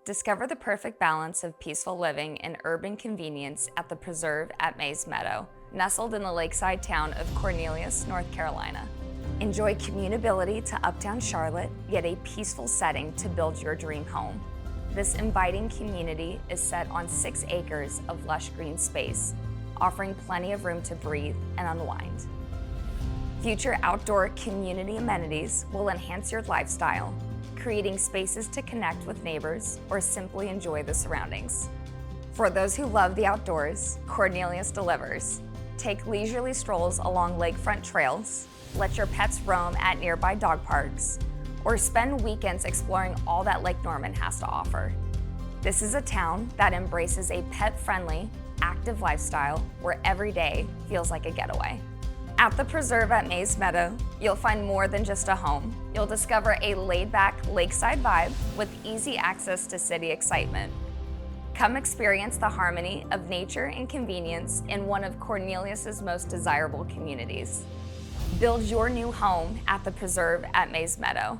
Discover the perfect balance of peaceful living and urban convenience at the Preserve at Meadow, nestled in the lakeside town of Cornelius, North Carolina. Enjoy commutability to uptown Charlotte, yet a peaceful setting to build your dream home. This inviting community is set on 6 acres of lush green space, offering plenty of room to breathe and unwind. Future outdoor community amenities will enhance your lifestyle, creating spaces to connect with neighbors or simply enjoy the surroundings. For those who love the outdoors, Cornelius delivers. Take leisurely strolls along lakefront trails, let your pets roam at nearby dog parks, or spend weekends exploring all that Lake Norman has to offer. This is a town that embraces a pet-friendly, active lifestyle where every day feels like a getaway. At the Preserve at Meadow, you'll find more than just a home. You'll discover a laid-back lakeside vibe with easy access to city excitement. Come experience the harmony of nature and convenience in one of Cornelius's most desirable communities. Build your new home at the Preserve at Meadow.